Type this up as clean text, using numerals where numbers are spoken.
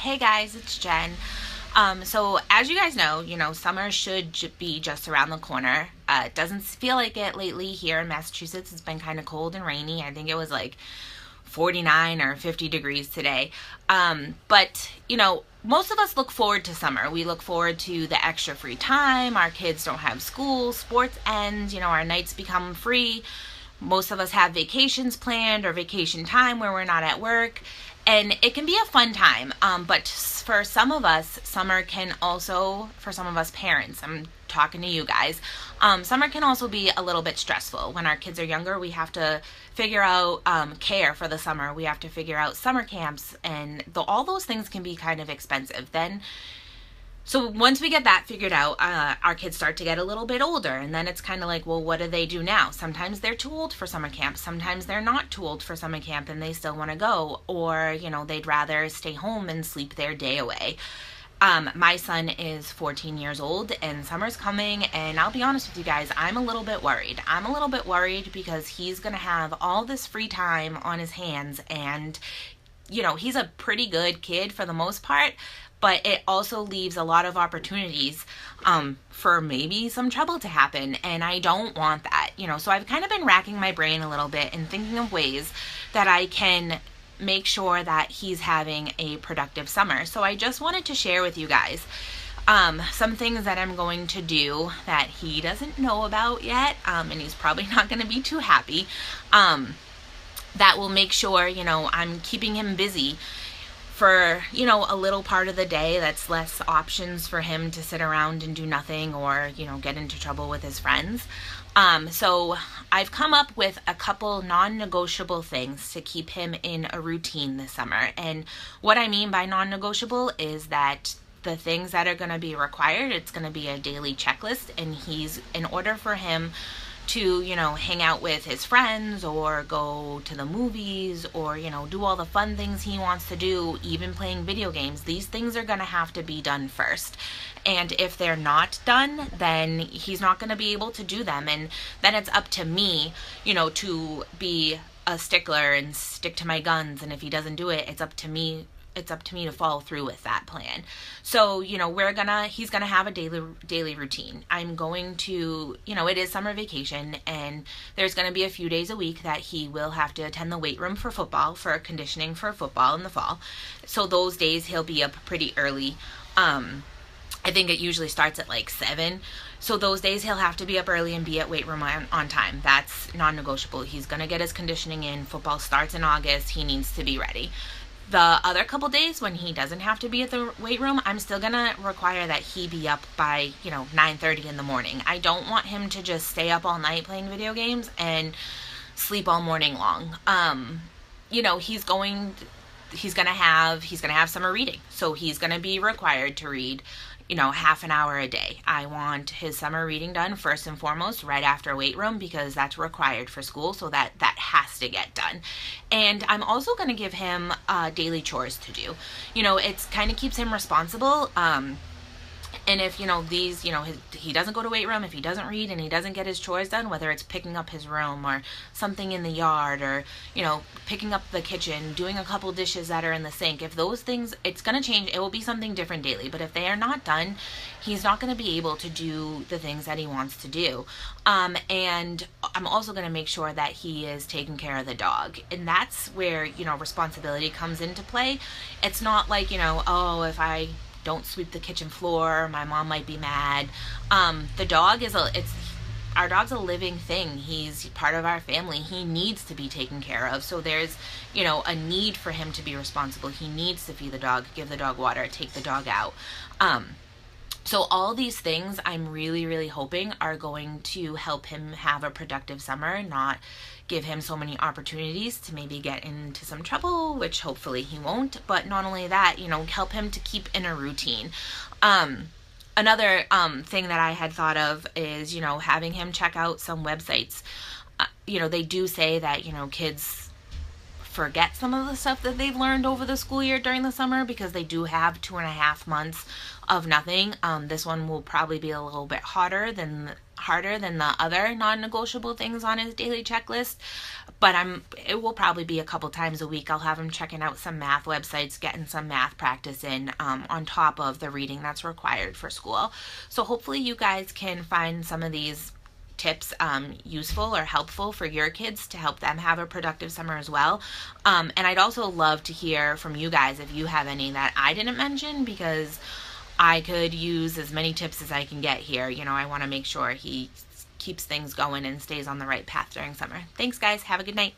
Hey guys, it's Jen. So as you guys know, summer should be just around the corner. It doesn't feel like it lately here in Massachusetts. It's been kind of cold and rainy. I think it was like 49 or 50 degrees today. But most of us look forward to summer. We look forward to the extra free time. Our kids don't have school, sports end, our nights become free. Most of us have vacations planned or vacation time where we're not at work. And it can be a fun time. But for some of us, summer can also, for some of us parents, I'm talking to you guys, summer can also be a little bit stressful. When our kids are younger, we have to figure out care for the summer. We have to figure out summer camps, and all those things can be kind of expensive. So once we get that figured out, our kids start to get a little bit older, and then it's kind of like, well, what do they do now? Sometimes they're too old for summer camp. Sometimes they're not too old for summer camp and they still want to go, or, they'd rather stay home and sleep their day away. My son is 14 years old and summer's coming, and I'll be honest with you guys, I'm a little bit worried. I'm a little bit worried because he's going to have all this free time on his hands, and, he's a pretty good kid for the most part, but it also leaves a lot of opportunities for maybe some trouble to happen, and I don't want that. So I've kind of been racking my brain a little bit and thinking of ways that I can make sure that he's having a productive summer. So I just wanted to share with you guys some things that I'm going to do that he doesn't know about yet, and he's probably not going to be too happy, that will make sure, I'm keeping him busy for, a little part of the day. That's less options for him to sit around and do nothing or, get into trouble with his friends. So I've come up with a couple non-negotiable things to keep him in a routine this summer. And what I mean by non-negotiable is that the things that are going to be required, it's going to be a daily checklist, and in order for him to, hang out with his friends or go to the movies or, do all the fun things he wants to do, even playing video games, these things are going to have to be done first. And if they're not done, then he's not going to be able to do them. And then it's up to me, to be a stickler and stick to my guns. And if he doesn't do it, it's up to me to follow through with that plan. So, he's gonna have a daily routine. I'm going to, it is summer vacation, and there's gonna be a few days a week that he will have to attend the weight room for conditioning for football in the fall. So those days he'll be up pretty early. I think it usually starts at like 7. So those days he'll have to be up early and be at weight room on time. That's non-negotiable. He's gonna get his conditioning in. Football starts in August. He needs to be ready. The other couple days when he doesn't have to be at the weight room, I'm still going to require that he be up by, 9:30 in the morning. I don't want him to just stay up all night playing video games and sleep all morning long. He's going to have summer reading. So he's going to be required to read, half an hour a day. I want his summer reading done first and foremost right after weight room, because that's required for school, so that has to get done. And I'm also going to give him daily chores to do. It's kind of keeps him responsible. And if, he doesn't go to weight room, if he doesn't read and he doesn't get his chores done, whether it's picking up his room or something in the yard or, picking up the kitchen, doing a couple dishes that are in the sink, if those things, it's going to change. It will be something different daily. But if they are not done, he's not going to be able to do the things that he wants to do. And I'm also going to make sure that he is taking care of the dog. And that's where, responsibility comes into play. It's not like, if I don't sweep the kitchen floor, my mom might be mad. The dog our dog's a living thing. He's part of our family. He needs to be taken care of. So there's, a need for him to be responsible. He needs to feed the dog, give the dog water, take the dog out. So all these things I'm really, really hoping are going to help him have a productive summer, not give him so many opportunities to maybe get into some trouble, which hopefully he won't. But not only that, help him to keep in a routine. Another thing that I had thought of is, having him check out some websites. They do say that, kids forget some of the stuff that they've learned over the school year during the summer, because they do have 2.5 months of nothing. This one will probably be a little bit harder harder than the other non-negotiable things on his daily checklist, but it will probably be a couple times a week. I'll have him checking out some math websites, getting some math practice in, on top of the reading that's required for school. So hopefully you guys can find some of these tips useful or helpful for your kids to help them have a productive summer as well. And I'd also love to hear from you guys if you have any that I didn't mention, because I could use as many tips as I can get here. You know, I want to make sure he keeps things going and stays on the right path during summer. Thanks, guys. Have a good night.